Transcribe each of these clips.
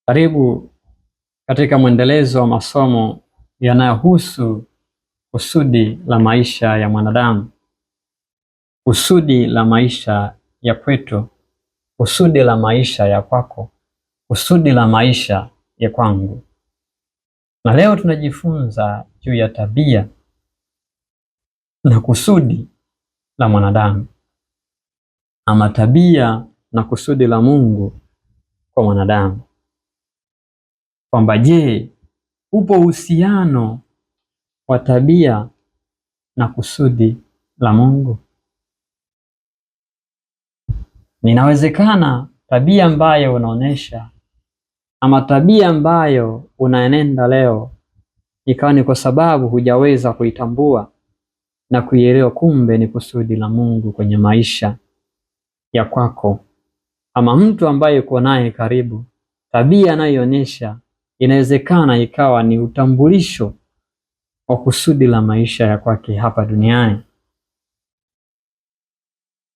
Karibu katika mwendelezo wa masomo yanayohusu kusudi la maisha ya mwanadamu, kusudi la maisha ya kwetu, kusudi la maisha ya kwako, kusudi la maisha ya kwangu. Na leo tunajifunza juu ya tabia na kusudi la mwanadamu, ama tabia na kusudi la Mungu kwa mwanadamu. Kwamba je, upo uhusiano wa tabia na kusudi la Mungu? Ninawezekana tabia ambayo unaonesha ama tabia ambayo unaenenda leo ikawa ni kwa sababu hujaweza kuitambua na kuielewa kumbe ni kusudi la Mungu kwenye maisha ya kwako. Ama mtu ambaye uko naye karibu, tabia anayoonyesha inawezekana ikawa ni utambulisho wa kusudi la maisha ya kwake hapa duniani.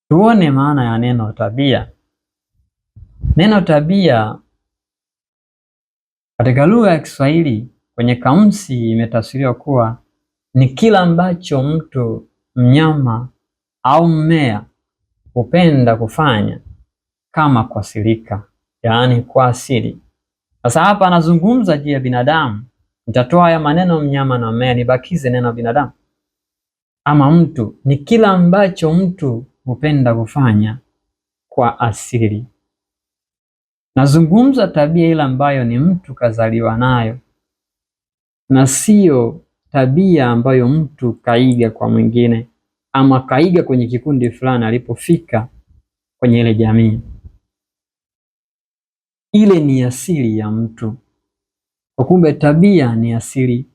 Tuone maana ya neno tabia. Neno tabia katika lugha ya Kiswahili kwenye kamusi imetafsiriwa kuwa ni kila ambacho mtu, mnyama au mmea hupenda kufanya kama kwa silika, yaani kwa asili. Sasa hapa anazungumza juu ya binadamu. Nitatoa haya maneno mnyama na mmea, nibakize neno binadamu ama mtu. Ni kila ambacho mtu hupenda kufanya kwa asili. Nazungumza tabia ile ambayo ni mtu kazaliwa nayo, na sio tabia ambayo mtu kaiga kwa mwingine ama kaiga kwenye kikundi fulani alipofika kwenye ile jamii. Ile ni asili ya mtu. Kwa kumbe tabia ni asili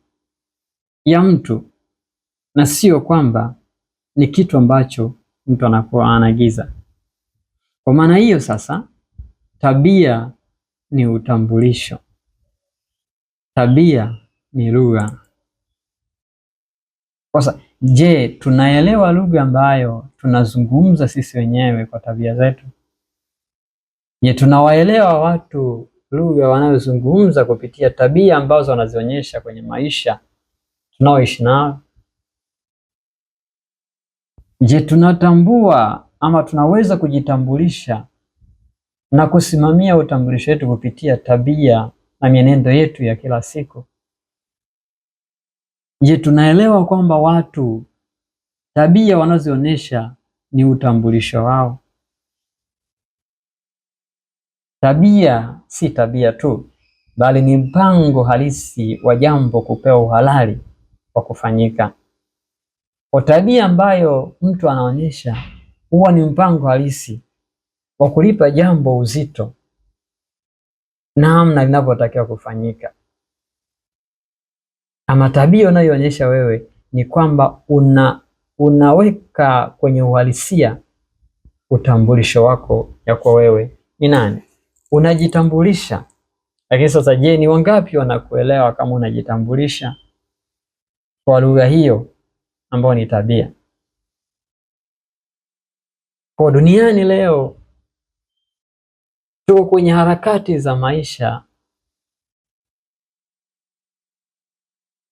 ya mtu, na sio kwamba ni kitu ambacho mtu anakuwa anaagiza. Kwa maana hiyo sasa, tabia ni utambulisho. Tabia ni lugha. Sasa je, tunaelewa lugha ambayo tunazungumza sisi wenyewe kwa tabia zetu? Je, tunawaelewa watu lugha wanayozungumza kupitia tabia ambazo wanazionyesha kwenye maisha tunaoishi nao? Je, tunatambua ama tunaweza kujitambulisha na kusimamia utambulisho wetu kupitia tabia na mienendo yetu ya kila siku? Je, tunaelewa kwamba watu tabia wanazoonyesha ni utambulisho wao? Tabia si tabia tu, bali ni mpango halisi wa jambo kupewa uhalali wa kufanyika. Kwa tabia ambayo mtu anaonyesha huwa ni mpango halisi wa kulipa jambo uzito namna linavyotakiwa kufanyika. Ama tabia unayoonyesha wewe ni kwamba unaweka kwenye uhalisia utambulisho wako ya kwa wewe ni nani. Unajitambulisha. Lakini sasa je, ni wangapi wanakuelewa kama unajitambulisha kwa lugha hiyo ambayo ni tabia? Kwa duniani leo tuko kwenye harakati za maisha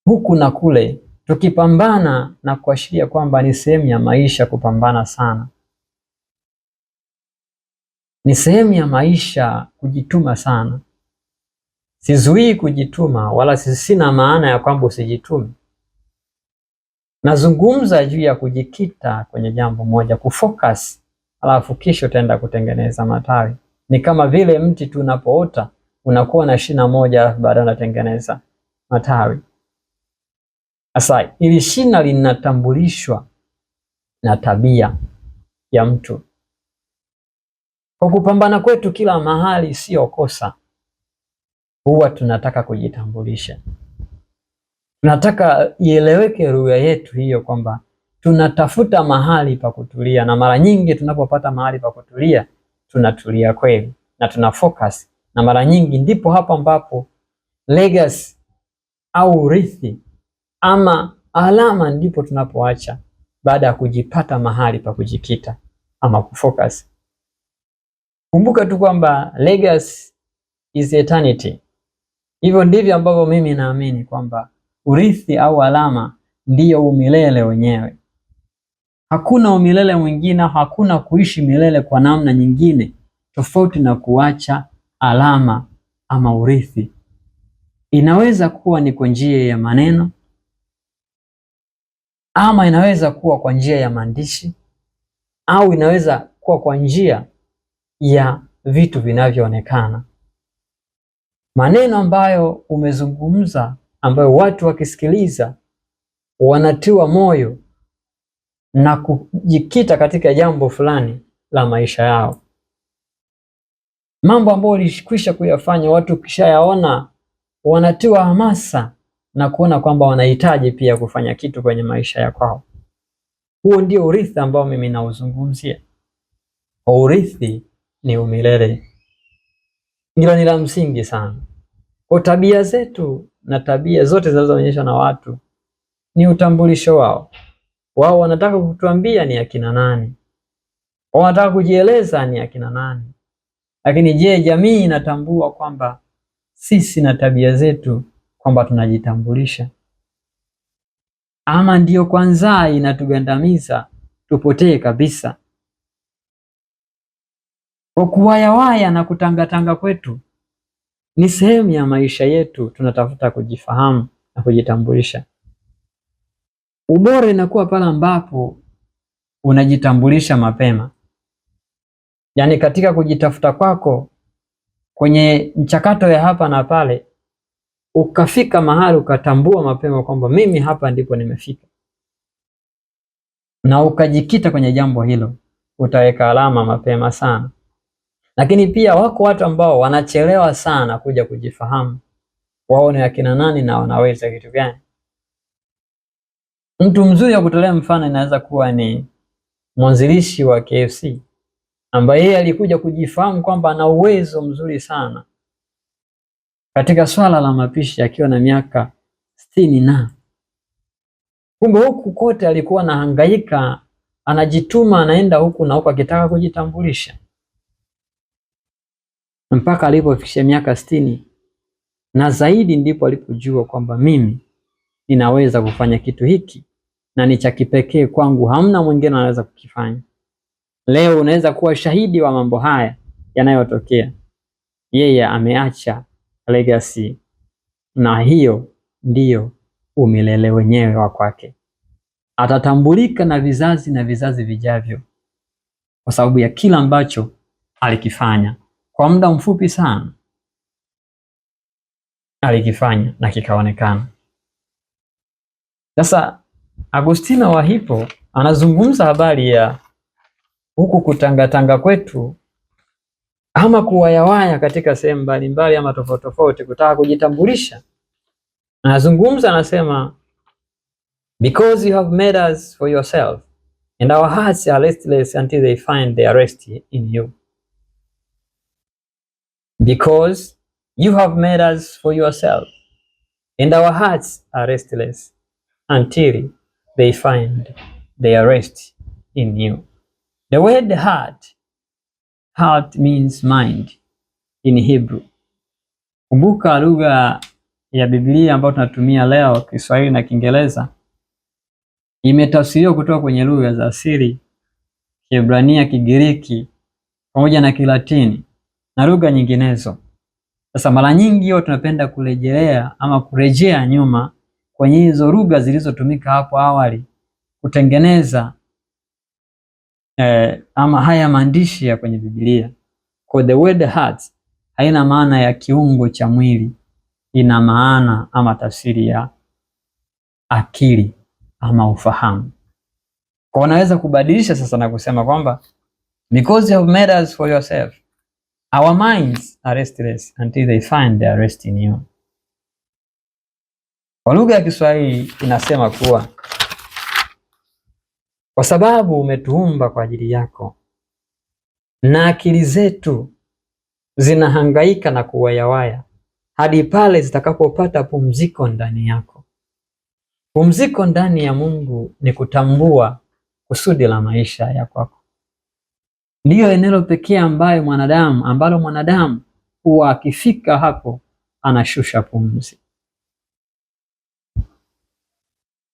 huku na kule, tukipambana na kuashiria kwamba ni sehemu ya maisha kupambana sana. Ni sehemu ya maisha kujituma sana. Sizuii kujituma, wala sina maana ya kwamba usijitume. Nazungumza juu ya kujikita kwenye jambo moja, kufocus, alafu kisha utaenda kutengeneza matawi. Ni kama vile mti tu unapoota unakuwa na shina moja, alafu baadaye unatengeneza matawi. Sasa ili shina linatambulishwa na tabia ya mtu. Kwa kupambana kwetu kila mahali sio kosa. Huwa tunataka kujitambulisha. Tunataka ieleweke lugha yetu hiyo kwamba tunatafuta mahali pa kutulia, na mara nyingi tunapopata mahali pa kutulia tunatulia kweli na tuna focus, na mara nyingi ndipo hapo ambapo legacy au urithi ama alama ndipo tunapoacha baada ya kujipata mahali pa kujikita ama kufocus. Kumbuka tu kwamba legacy is eternity. Hivyo ndivyo ambavyo mimi naamini kwamba urithi au alama ndiyo umilele wenyewe. Hakuna umilele mwingine, hakuna kuishi milele kwa namna nyingine tofauti na kuacha alama ama urithi. Inaweza kuwa ni kwa njia ya maneno, ama inaweza kuwa kwa njia ya maandishi, au inaweza kuwa kwa njia ya vitu vinavyoonekana. Maneno ambayo umezungumza, ambayo watu wakisikiliza wanatiwa moyo na kujikita katika jambo fulani la maisha yao. Mambo ambayo ulikwisha kuyafanya, watu kishayaona wanatiwa hamasa na kuona kwamba wanahitaji pia kufanya kitu kwenye maisha ya kwao. Huo ndio urithi ambao mimi nauzungumzia. Urithi ni umilele. Hilo ni la msingi sana. Kwa tabia zetu na tabia zote zinazoonyeshwa na watu ni utambulisho wao. Wao wanataka kutuambia ni akina nani, wao wanataka kujieleza ni akina nani. Lakini je, jamii inatambua kwamba sisi na tabia zetu kwamba tunajitambulisha? Ama ndiyo kwanza inatugandamiza tupotee kabisa? Kwa kuwayawaya na kutangatanga kwetu ni sehemu ya maisha yetu, tunatafuta kujifahamu na kujitambulisha. Ubora inakuwa pale ambapo unajitambulisha mapema. Yaani katika kujitafuta kwako kwenye mchakato ya hapa na pale, ukafika mahali ukatambua mapema kwamba mimi hapa ndipo nimefika, na ukajikita kwenye jambo hilo, utaweka alama mapema sana. Lakini pia wako watu ambao wanachelewa sana kuja kujifahamu wao ni akina nani na wanaweza kitu gani. Mtu mzuri wa kutolea mfano inaweza kuwa ni mwanzilishi wa KFC, ambaye yeye alikuja kujifahamu kwamba ana uwezo mzuri sana katika swala la mapishi akiwa na miaka 60 na kumbe huku kote alikuwa anahangaika, anajituma, anaenda huku na huku akitaka kujitambulisha, mpaka alipofikisha miaka 60 na zaidi, ndipo alipojua kwamba mimi ninaweza kufanya kitu hiki na ni cha kipekee kwangu, hamna mwingine anaweza kukifanya. Leo unaweza kuwa shahidi wa mambo haya yanayotokea. Yeye ameacha legacy, na hiyo ndiyo umilele wenyewe wa kwake. Atatambulika na vizazi vijavyo kwa sababu ya kila ambacho alikifanya kwa muda mfupi sana, alikifanya na kikaonekana. Sasa Agustino wa Hippo anazungumza habari ya huku kutangatanga kwetu ama kuwayawaya katika sehemu mbalimbali ama tofauti tofauti kutaka kujitambulisha. Anazungumza, anasema, because you have made us for yourself and our hearts are restless until they find their rest in you. Because you have made us for yourself and our hearts are restless until they find their rest in you. The word heart means mind in Hebrew. Kumbuka lugha ya Biblia ambayo tunatumia leo, Kiswahili na Kiingereza, imetafsiriwa kutoka kwenye lugha za asili, Kiebrania, Kigiriki pamoja na Kilatini na lugha nyinginezo. Sasa mara nyingi hiyo tunapenda kurejelea ama kurejea nyuma kwenye hizo lugha zilizotumika hapo awali kutengeneza ama haya maandishi ya kwenye Biblia. Kwa the word heart haina maana ya kiungo cha mwili, ina maana ama tafsiri ya akili ama ufahamu. Kwa unaweza kubadilisha sasa na kusema kwamba because you have made us for yourself, our minds are restless until they find their rest in you. Kwa lugha ya Kiswahili inasema kuwa kwa sababu umetuumba kwa ajili yako na akili zetu zinahangaika na kuwayawaya hadi pale zitakapopata pumziko ndani yako. Pumziko ndani ya Mungu ni kutambua kusudi la maisha ya kwako. Ndiyo eneo pekee ambalo mwanadamu huwa akifika hapo anashusha pumzi,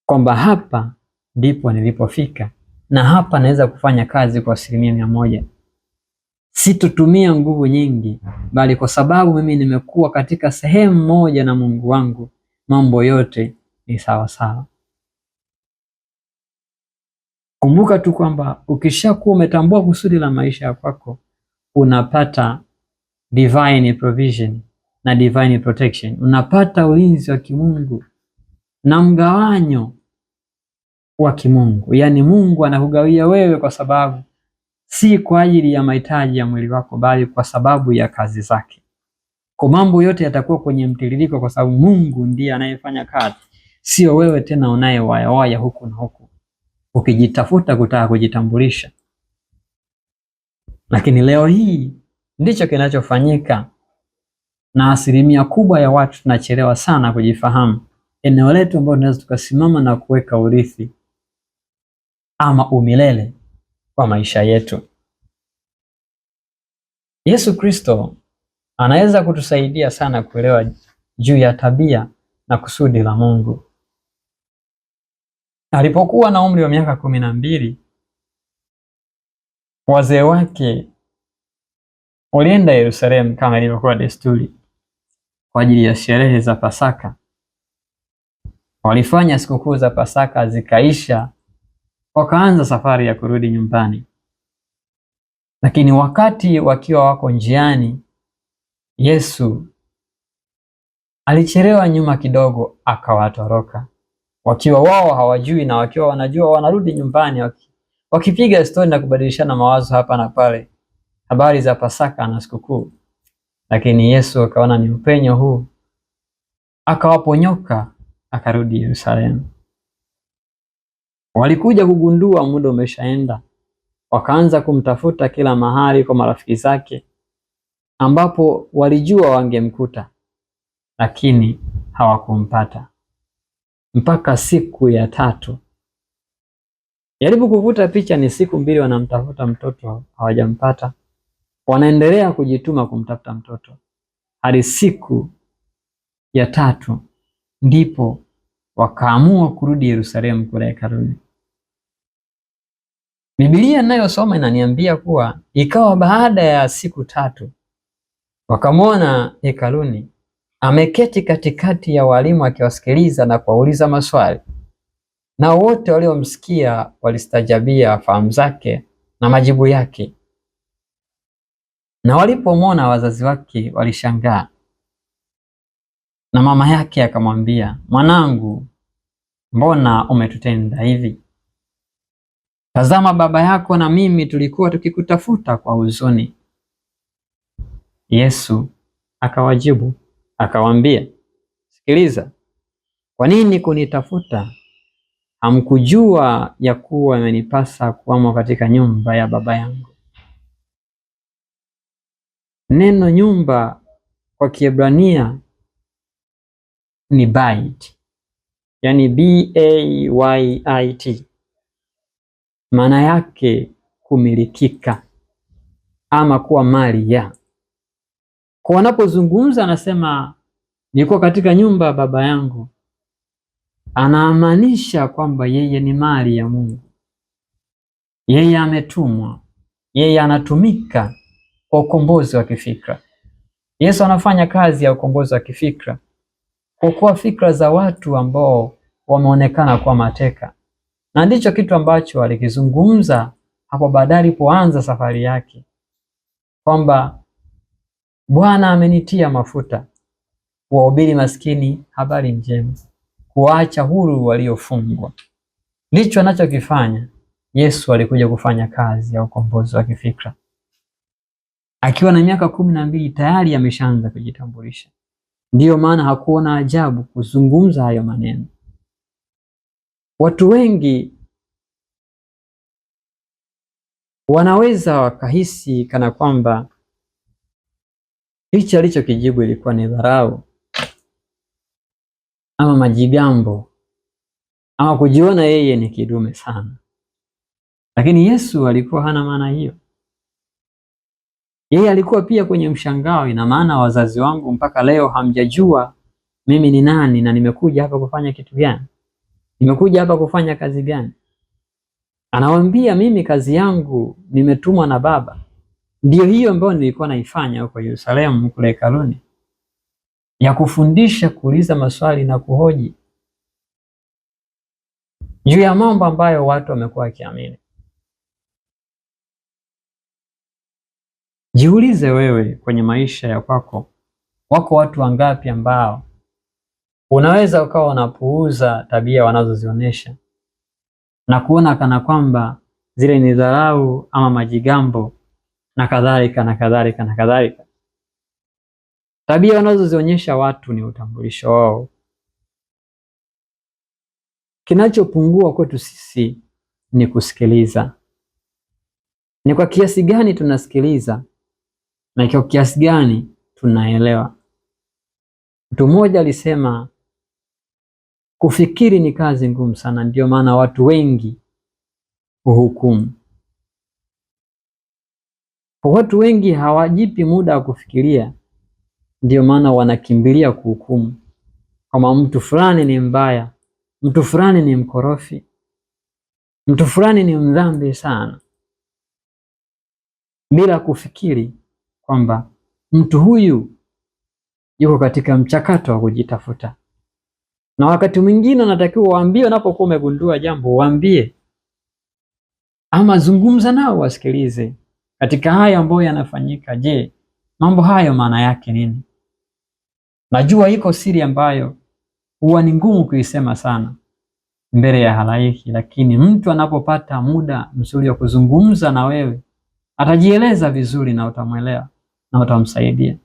kwamba hapa ndipo nilipofika na hapa naweza kufanya kazi kwa 100%. Sitotumia nguvu nyingi, bali kwa sababu mimi nimekuwa katika sehemu moja na Mungu wangu, mambo yote ni sawa sawa. Kumbuka tu kwamba ukishakuwa umetambua kusudi la maisha ya kwako, unapata divine provision na divine protection. Unapata ulinzi wa kimungu na mgawanyo wa kimungu. Yaani Mungu anakugawia wewe kwa sababu si kwa ajili ya mahitaji ya mwili wako, bali kwa sababu ya kazi zake. Kwa mambo yote yatakuwa kwenye mtiririko, kwa sababu Mungu ndiye anayefanya kazi, sio wewe tena unayewayawaya huku na huku ukijitafuta kutaka kujitambulisha. Lakini leo hii ndicho kinachofanyika, na asilimia kubwa ya watu tunachelewa sana kujifahamu eneo letu ambalo tunaweza tukasimama na kuweka urithi ama umilele kwa maisha yetu. Yesu Kristo anaweza kutusaidia sana kuelewa juu ya tabia na kusudi la Mungu. Alipokuwa na umri wa miaka 12, wazee wake walienda Yerusalemu kama ilivyokuwa desturi kwa ajili ya sherehe za Pasaka. Walifanya sikukuu za Pasaka zikaisha, wakaanza safari ya kurudi nyumbani. Lakini wakati wakiwa wako njiani, Yesu alichelewa nyuma kidogo, akawatoroka, wakiwa wao hawajui na wakiwa wanajua wanarudi nyumbani, wakipiga stori na kubadilishana mawazo hapa na pale, habari za Pasaka na sikukuu. Lakini Yesu akaona ni upenyo huu, akawaponyoka, akarudi Yerusalemu. Walikuja kugundua muda umeshaenda, wakaanza kumtafuta kila mahali kwa marafiki zake, ambapo walijua wangemkuta, lakini hawakumpata mpaka siku ya 3. Jaribu kuvuta picha, ni siku 2 wanamtafuta mtoto, hawajampata. Wanaendelea kujituma kumtafuta mtoto hadi siku ya 3 ndipo wakaamua kurudi Yerusalemu kule hekaluni. Biblia ninayosoma inaniambia kuwa ikawa baada ya siku 3 wakamwona hekaluni ameketi katikati ya walimu akiwasikiliza na kuwauliza maswali, na wote waliomsikia walistajabia fahamu zake na majibu yake. Na walipomwona wazazi wake walishangaa, na mama yake akamwambia, mwanangu, mbona umetutenda hivi? Tazama, baba yako na mimi tulikuwa tukikutafuta kwa huzuni. Yesu akawajibu akawaambia, sikiliza, kwa nini kunitafuta? Hamkujua ya kuwa imenipasa kuwamo katika nyumba ya baba yangu? Neno nyumba kwa Kiebrania ni bait, yani B-A-Y-I-T. Maana yake kumilikika ama kuwa mali ya. Kwa wanapozungumza anasema nilikuwa katika nyumba ya baba yangu, anamaanisha kwamba yeye ni mali ya Mungu. Yeye ametumwa, yeye anatumika kwa ukombozi wa kifikra. Yesu anafanya kazi ya ukombozi wa kifikra, kuokoa fikra za watu ambao wameonekana kuwa mateka. Na ndicho kitu ambacho alikizungumza hapo baadaye alipoanza safari yake, kwamba Bwana amenitia mafuta kuwahubiri maskini habari njema, kuwaacha huru waliofungwa. Ndicho anachokifanya. Yesu alikuja kufanya kazi ya ukombozi wa kifikra. Akiwa na miaka 12 tayari ameshaanza kujitambulisha. Ndiyo maana hakuona ajabu kuzungumza hayo maneno. Watu wengi wanaweza wakahisi kana kwamba hichi alichokijibu ilikuwa ni dharau ama majigambo ama kujiona yeye ni kidume sana, lakini Yesu alikuwa hana maana hiyo. Yeye alikuwa pia kwenye mshangao, ina maana wazazi wangu mpaka leo hamjajua mimi ni nani na nimekuja hapa kufanya kitu gani? Nimekuja hapa kufanya kazi gani? Anawaambia mimi kazi yangu nimetumwa na Baba. Ndio hiyo ambayo nilikuwa naifanya huko Yerusalemu kule hekaluni, ya kufundisha, kuuliza maswali na kuhoji juu ya mambo ambayo watu wamekuwa wakiamini. Jiulize wewe kwenye maisha ya kwako, wako watu wangapi ambao unaweza ukawa unapuuza tabia wanazozionyesha na kuona kana kwamba zile ni dharau ama majigambo na kadhalika na kadhalika na kadhalika. Tabia wanazozionyesha watu ni utambulisho wao. Kinachopungua kwetu sisi ni kusikiliza. Ni kwa kiasi gani tunasikiliza na kwa kiasi gani tunaelewa. Mtu mmoja alisema kufikiri ni kazi ngumu sana, ndio maana watu wengi huhukumu. Watu wengi hawajipi muda wa kufikiria, ndio maana wanakimbilia kuhukumu, kama mtu fulani ni mbaya, mtu fulani ni mkorofi, mtu fulani ni mdhambi sana, bila kufikiri kwamba mtu huyu yuko katika mchakato wa kujitafuta. Na wakati mwingine unatakiwa waambie, unapokuwa umegundua jambo waambie, ama zungumza nao wasikilize katika haya ambayo yanafanyika. Je, mambo hayo maana yake nini? Najua iko siri ambayo huwa ni ngumu kuisema sana mbele ya halaiki, lakini mtu anapopata muda mzuri wa kuzungumza na wewe atajieleza vizuri na utamwelewa na utamsaidia.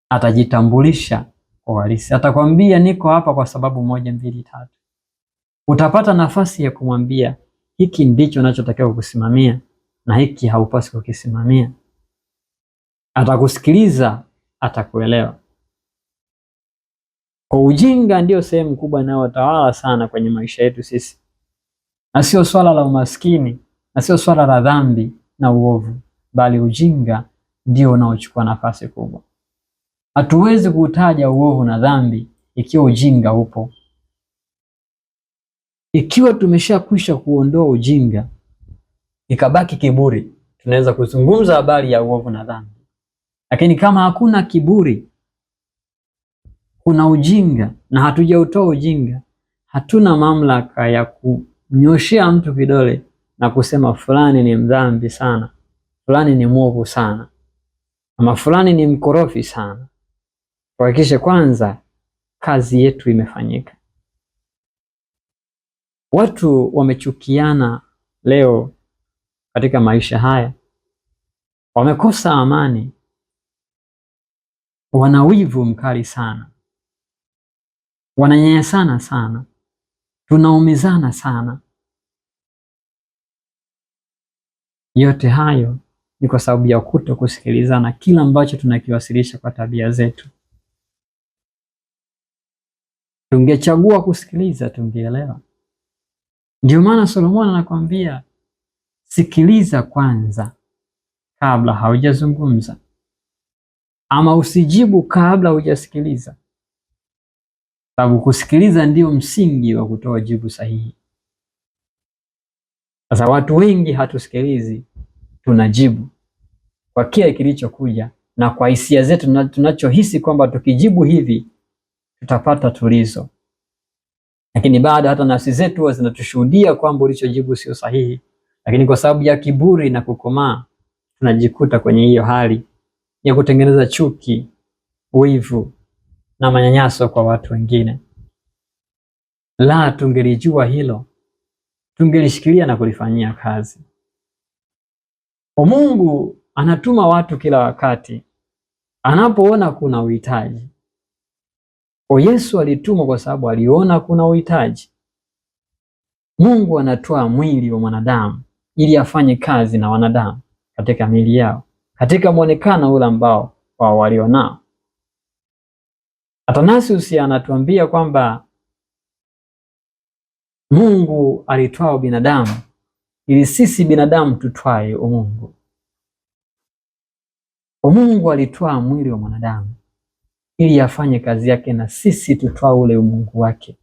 Atajitambulisha kwa halisi, atakwambia niko hapa kwa sababu moja, mbili, tatu. Utapata nafasi ya kumwambia hiki ndicho unachotakiwa kusimamia na hiki haupasi kukisimamia. Atakusikiliza, atakuelewa. Kwa ujinga ndio sehemu kubwa inayotawala sana kwenye maisha yetu sisi, na sio swala la umaskini na sio swala la dhambi na uovu, bali ujinga ndio unaochukua nafasi kubwa. Hatuwezi kutaja uovu na dhambi ikiwa ujinga upo. Ikiwa tumeshakwisha kuondoa ujinga ikabaki kiburi, tunaweza kuzungumza habari ya uovu na dhambi. Lakini kama hakuna kiburi, kuna ujinga na hatujautoa ujinga, hatuna mamlaka ya kunyoshea mtu kidole na kusema fulani ni mdhambi sana, fulani ni mwovu sana, ama fulani ni mkorofi sana. Tuhakikishe kwanza kazi yetu imefanyika. Watu wamechukiana leo katika maisha haya, wamekosa amani, wana wivu mkali sana, wananyanyasana sana, tunaumizana sana. Yote hayo ni kwa sababu ya kuto kusikilizana kila ambacho tunakiwasilisha kwa tabia zetu. Tungechagua kusikiliza, tungeelewa. Ndio maana Solomoni anakuambia sikiliza kwanza kabla haujazungumza, ama usijibu kabla hujasikiliza, sababu kusikiliza ndio msingi wa kutoa jibu sahihi. Sasa watu wengi hatusikilizi, tunajibu kwa kile kilichokuja na kwa hisia zetu, tunachohisi kwamba tukijibu hivi tutapata tulizo, lakini bado hata nafsi zetu huwa zinatushuhudia kwamba ulichojibu sio sahihi, lakini kwa sababu ya kiburi na kukomaa tunajikuta kwenye hiyo hali ya kutengeneza chuki, wivu na manyanyaso kwa watu wengine. La, tungelijua hilo, tungelishikilia na kulifanyia kazi. Mungu anatuma watu kila wakati anapoona kuna uhitaji. Yesu alitumwa kwa sababu aliona kuna uhitaji. Mungu anatoa mwili wa mwanadamu ili afanye kazi na wanadamu katika miili yao, katika muonekano ule ambao wao walionao. Athanasius anatuambia kwamba Mungu alitwaa binadamu ili sisi binadamu tutwae umungu. Kwa Mungu alitoa mwili wa mwanadamu ili afanye kazi yake, na sisi tutwaa ule umungu wake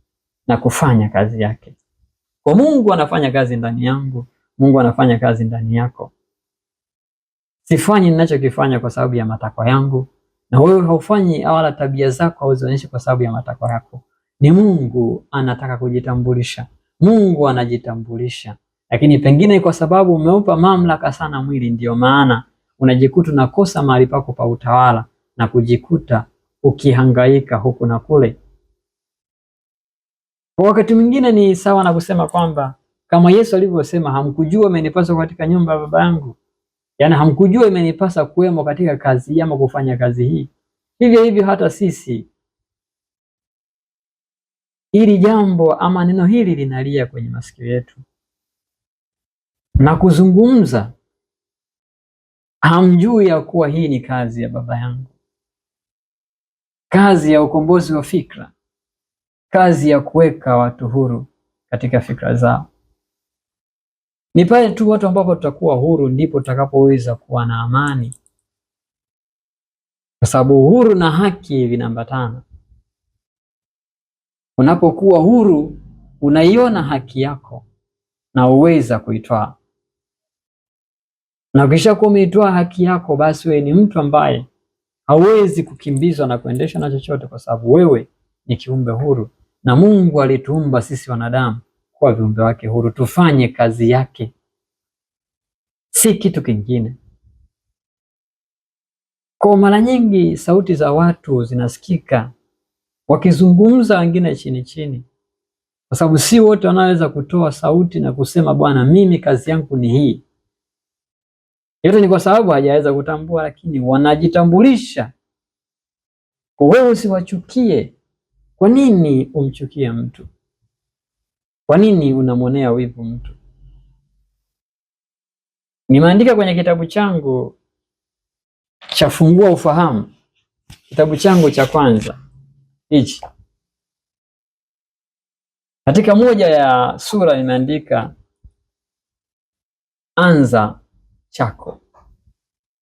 na kufanya kazi yake. Kwa Mungu anafanya kazi ndani yangu, Mungu anafanya kazi ndani yako. Sifanyi ninachokifanya kwa sababu ya matakwa yangu, na wewe haufanyi wala tabia zako hauzionyeshe kwa sababu ya matakwa yako. Ni Mungu anataka kujitambulisha. Mungu anajitambulisha. Lakini pengine kwa sababu umeupa mamlaka sana mwili, ndio maana unajikuta unakosa mahali pako pa utawala na kujikuta ukihangaika huku na kule. Kwa wakati mwingine ni sawa na kusema kwamba kama Yesu alivyosema, hamkujua imenipasa katika nyumba ya Baba yangu. Yaani hamkujua imenipasa kuwemo katika kazi ama kufanya kazi hii. Hivyo hivyo hata sisi, hili jambo ama neno hili linalia kwenye masikio yetu na kuzungumza, hamjui ya kuwa hii ni kazi ya Baba yangu, kazi ya ukombozi wa fikra, kazi ya kuweka watu huru katika fikra zao. Ni pale tu watu ambapo tutakuwa huru ndipo tutakapoweza kuwa na amani, kwa sababu uhuru na haki vinaambatana. Unapokuwa huru, unaiona haki yako na uweza kuitwaa, na ukishakuwa umeitwaa haki yako, basi wewe ni mtu ambaye hauwezi kukimbizwa na kuendeshwa na chochote, kwa sababu wewe ni kiumbe huru, na Mungu alituumba sisi wanadamu kuwa viumbe wake huru, tufanye kazi yake, si kitu kingine. Kwa mara nyingi sauti za watu zinasikika wakizungumza wengine chini chini, kwa sababu si wote wanaweza kutoa sauti na kusema Bwana, mimi kazi yangu ni hii. Yote ni kwa sababu hajaweza kutambua, lakini wanajitambulisha. Kwa wewe usiwachukie. Kwa nini umchukie mtu? Kwa nini unamwonea wivu mtu? Nimeandika kwenye kitabu changu cha Fungua Ufahamu, kitabu changu cha kwanza hichi, katika moja ya sura imeandika anza chako.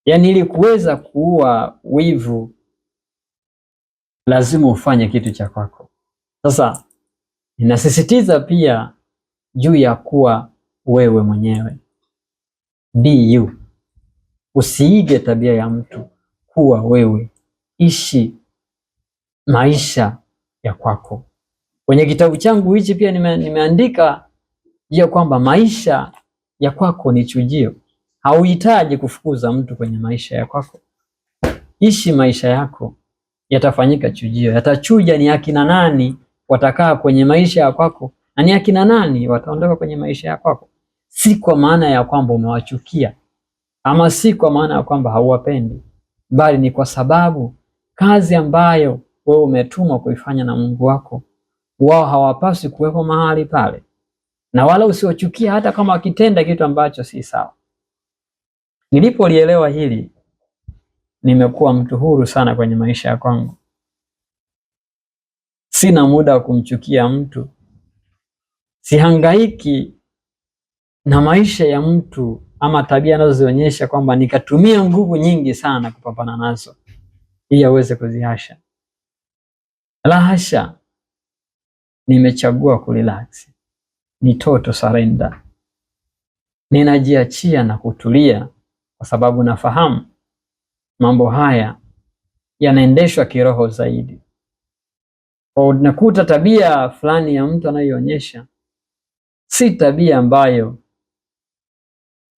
Yaani ili kuweza kuua wivu lazima ufanye kitu cha kwako. Sasa ninasisitiza pia juu ya kuwa wewe mwenyewe. Be you. Usiige tabia ya mtu, kuwa wewe. Ishi maisha ya kwako. Kwenye kitabu changu hichi pia nimeandika juu kwamba maisha ya kwako ni chujio. Hauhitaji kufukuza mtu kwenye maisha ya kwako. Ishi maisha yako, yatafanyika chujio. Yatachuja ni akina nani watakaa kwenye maisha ya kwako na ni akina nani wataondoka kwenye maisha ya kwako. Si kwa maana ya kwamba umewachukia, ama si kwa maana ya kwamba hauwapendi, bali ni kwa sababu kazi ambayo wewe umetumwa kuifanya na Mungu wako, wao hawapaswi kuwepo mahali pale, na wala usiwachukia hata kama wakitenda kitu ambacho si sawa. Nilipolielewa hili, nimekuwa mtu huru sana kwenye maisha ya kwangu. Sina muda wa kumchukia mtu. Sihangaiki na maisha ya mtu ama tabia anazozionyesha kwamba nikatumia nguvu nyingi sana kupambana nazo ili aweze kuzihasha. La hasha, nimechagua kurelax. Ni total surrender. Ninajiachia na kutulia, kwa sababu nafahamu mambo haya yanaendeshwa kiroho zaidi. Kwa unakuta tabia fulani ya mtu anayoonyesha si tabia ambayo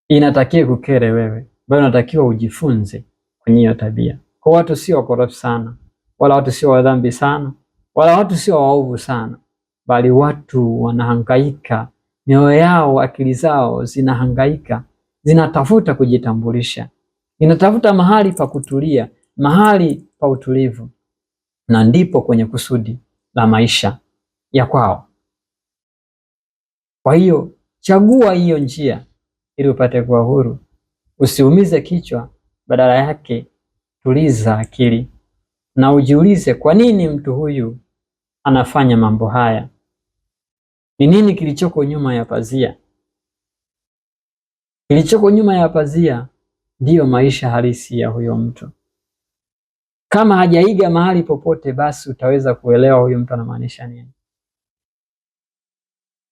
inatakiwa kukere wewe, bali unatakiwa ujifunze kwenye hiyo tabia. Kwa watu sio wakorofi sana, wala watu sio wadhambi sana, wala watu sio waovu sana, bali watu wanahangaika, mioyo yao, akili zao zinahangaika, zinatafuta kujitambulisha, inatafuta mahali pa kutulia, mahali pa utulivu, na ndipo kwenye kusudi la maisha ya kwao. Kwa hiyo chagua hiyo njia ili upate kuwa huru. Usiumize kichwa, badala yake tuliza akili na ujiulize, kwa nini mtu huyu anafanya mambo haya? Ni nini kilichoko nyuma ya pazia? Kilichoko nyuma ya pazia ndiyo maisha halisi ya huyo mtu. Kama hajaiga mahali popote, basi utaweza kuelewa huyo mtu anamaanisha nini.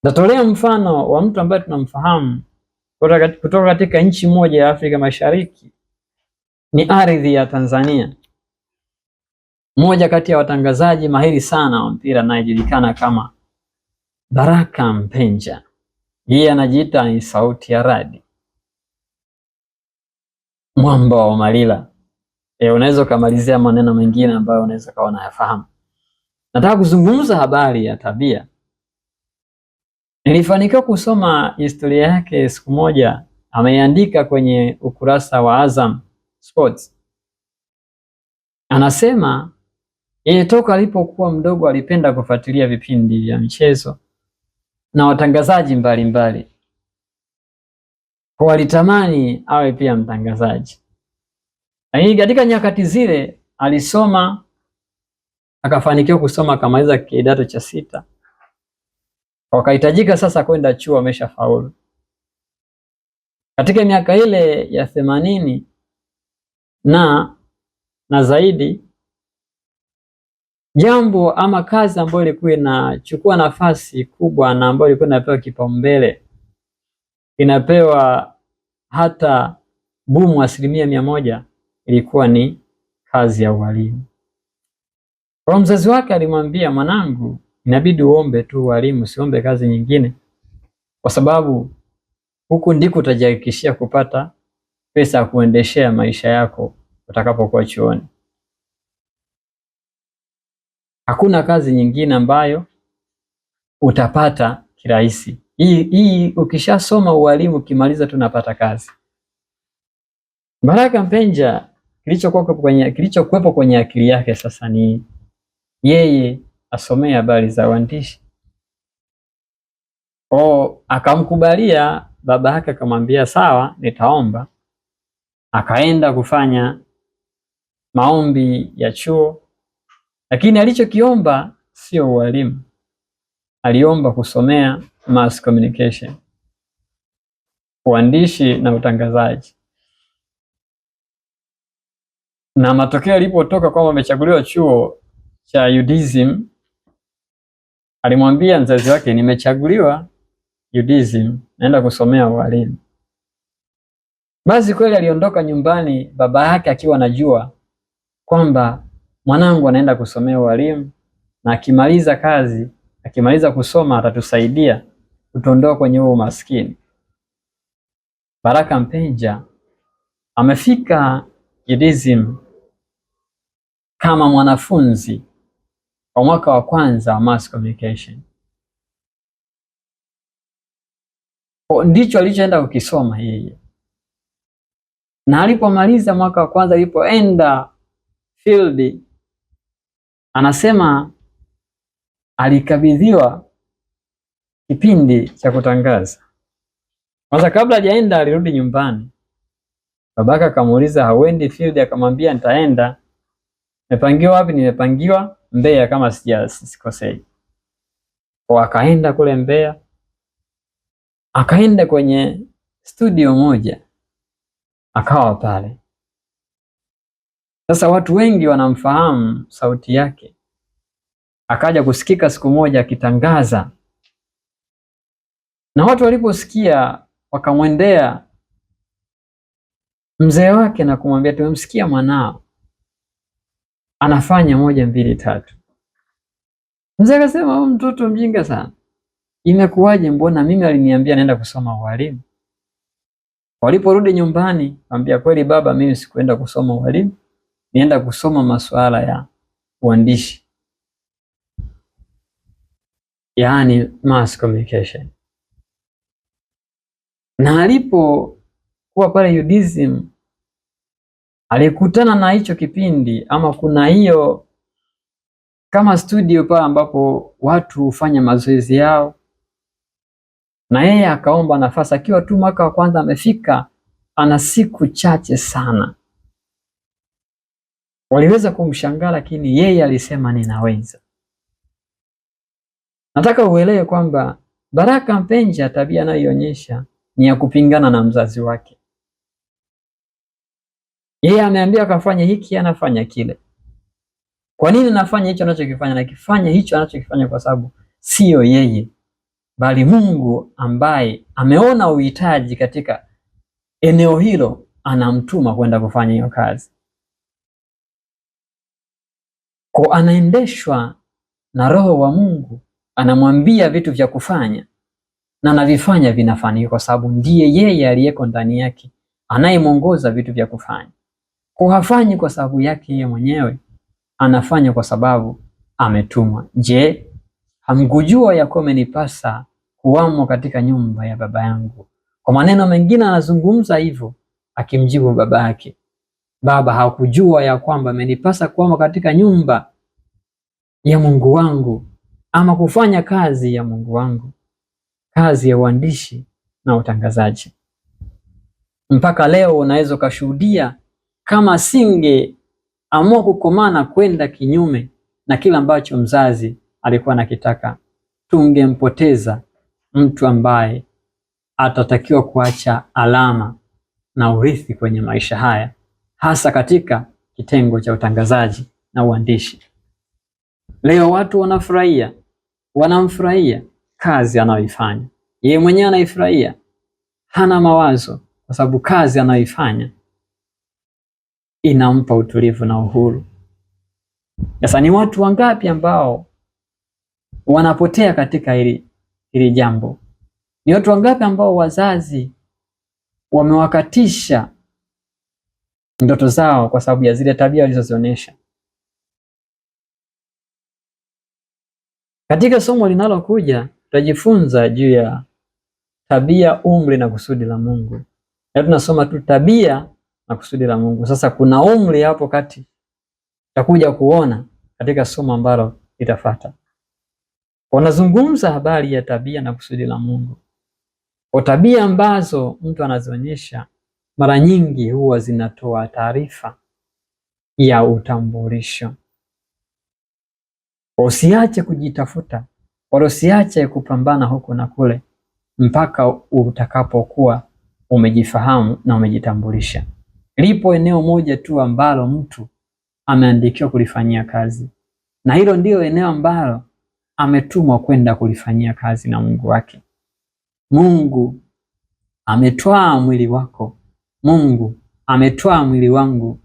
Natolea mfano wa mtu ambaye tunamfahamu kutoka katika nchi moja ya Afrika Mashariki, ni ardhi ya Tanzania. Mmoja kati ya watangazaji mahiri sana wa mpira anayejulikana kama Baraka Mpenja. Yeye anajiita ni sauti ya radi, mwamba wa Malila. Unaweza ukamalizia maneno mengine ambayo unaweza kawa unayafahamu. Nataka kuzungumza habari ya tabia. Nilifanikiwa kusoma historia yake siku moja, ameandika kwenye ukurasa wa Azam Sports. Anasema yeye toka alipokuwa mdogo alipenda kufuatilia vipindi vya michezo na watangazaji mbalimbali. Kwa alitamani awe pia mtangazaji. Lakini katika nyakati zile alisoma, akafanikiwa kusoma, akamaliza kidato cha 6. Wakahitajika sasa kwenda chuo, ameshafaulu. Katika miaka ile ya 80 na zaidi, jambo ama kazi ambayo ilikuwa inachukua nafasi kubwa na ambayo ilikuwa inapewa kipaumbele, inapewa hata bumu 100%, ilikuwa ni kazi ya ualimu. Kwa mzazi wake alimwambia, mwanangu, inabidi uombe tu ualimu, usiombe kazi nyingine, kwa sababu huku ndiko utajihakikishia kupata pesa ya kuendeshea maisha yako utakapokuwa chuoni. Hakuna kazi nyingine ambayo utapata kirahisi. Hii ukishasoma ualimu, ukimaliza tu unapata kazi. Baraka Mpenja kilichokuwepo kwenye akili yake sasa ni yeye asomee habari za uandishi. Akamkubalia baba yake, akamwambia sawa, nitaomba. Akaenda kufanya maombi ya chuo, lakini alichokiomba sio ualimu, aliomba kusomea mass communication, uandishi na utangazaji. Na matokeo yalipotoka kwamba amechaguliwa chuo cha UDSM, alimwambia mzazi wake, nimechaguliwa UDSM, naenda kusomea ualimu. Basi kweli aliondoka nyumbani, baba yake akiwa anajua kwamba mwanangu anaenda kusomea ualimu, na akimaliza kazi, akimaliza kusoma atatusaidia kutondoa kwenye huo umaskini. Baraka Mpenja amefika UDSM kama mwanafunzi wa mwaka wa kwanza wa mass communication. Ndicho alichoenda kukisoma yeye. Na alipomaliza mwaka wa kwanza, alipoenda field, anasema alikabidhiwa kipindi cha kutangaza. Kwanza kabla hajaenda alirudi nyumbani. Babaka akamuuliza, hauendi field? Akamwambia nitaenda. Nimepangiwa wapi? Nimepangiwa Mbeya kama sikosei. Kwa akaenda kule Mbeya, akaenda kwenye studio moja, akawa pale. Sasa watu wengi wanamfahamu sauti yake. Akaja kusikika siku moja akitangaza, na watu waliposikia wakamwendea mzee wake na kumwambia, tumemsikia mwanao anafanya 1, 2, 3. Mzee akasema, huyu mtoto mjinga sana, imekuwaje? Mbona mimi aliniambia naenda kusoma ualimu. Waliporudi nyumbani, ambia, kweli baba, mimi sikuenda kusoma ualimu, nienda kusoma masuala ya uandishi, yaani mass communication. Na alipokuwa pale UDSM alikutana na hicho kipindi, ama kuna hiyo kama studio pale ambapo watu hufanya mazoezi yao, na yeye akaomba nafasi akiwa tu mwaka wa kwanza amefika, ana siku chache sana. Waliweza kumshangaa, lakini yeye alisema ninaweza. Nataka uelewe kwamba Baraka Mpenja tabia anayoionyesha ni ya kupingana na mzazi wake. Yeye ameambiwa akafanya hiki, anafanya kile. Kwa nini nafanya hicho anachokifanya? Nakifanya hicho anachokifanya kwa sababu sio yeye, bali Mungu ambaye ameona uhitaji katika eneo hilo, anamtuma kwenda kufanya hiyo kazi. Kwa anaendeshwa na Roho wa Mungu, anamwambia vitu vya kufanya na anavifanya, vinafanyika kwa sababu ndiye yeye aliyeko ndani yake anayemuongoza vitu vya kufanya. Kwa hafanyi kwa sababu yake yeye mwenyewe, anafanya kwa sababu ametumwa. Je, hamkujua ya kuwa imenipasa kuwamo katika nyumba ya Baba yangu? Kwa maneno mengine anazungumza hivyo akimjibu baba yake. Baba hakujua ya kwamba imenipasa kuwamo katika nyumba ya Mungu wangu, ama kufanya kazi ya Mungu wangu, kazi ya uandishi na utangazaji. Mpaka leo unaweza ukashuhudia, kama singeamua kukomana kwenda kinyume na kila ambacho mzazi alikuwa anakitaka, tungempoteza mtu ambaye atatakiwa kuacha alama na urithi kwenye maisha haya, hasa katika kitengo cha utangazaji na uandishi. Leo watu wanamfurahia kazi anayoifanya. Yeye mwenyewe anaifurahia, hana mawazo, kwa sababu kazi anayoifanya inampa utulivu na uhuru. Sasa ni watu wangapi ambao wanapotea katika hili jambo? Ni watu wangapi ambao wazazi wamewakatisha ndoto zao kwa sababu ya zile tabia walizozionyesha? Katika somo linalokuja tutajifunza juu ya tabia, umri na kusudi la Mungu. Na tunasoma tu tabia na kusudi la Mungu. Sasa kuna umri hapo kati, tutakuja kuona katika somo ambalo litafuata. Wanazungumza habari ya tabia na kusudi la Mungu. Kwa tabia ambazo mtu anazionyesha mara nyingi huwa zinatoa taarifa ya utambulisho. Usiache kujitafuta, wala usiache kupambana huku na kule mpaka utakapokuwa umejifahamu na umejitambulisha. Lipo eneo moja tu ambalo mtu ameandikiwa kulifanyia kazi, na hilo ndio eneo ambalo ametumwa kwenda kulifanyia kazi na Mungu wake. Mungu ametwaa mwili wako, Mungu ametwaa mwili wangu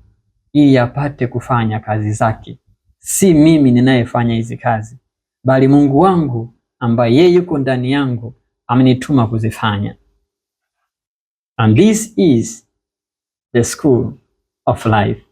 ili apate kufanya kazi zake. Si mimi ninayefanya hizi kazi, bali Mungu wangu ambaye yeye yuko ndani yangu amenituma kuzifanya. And this is the school of life.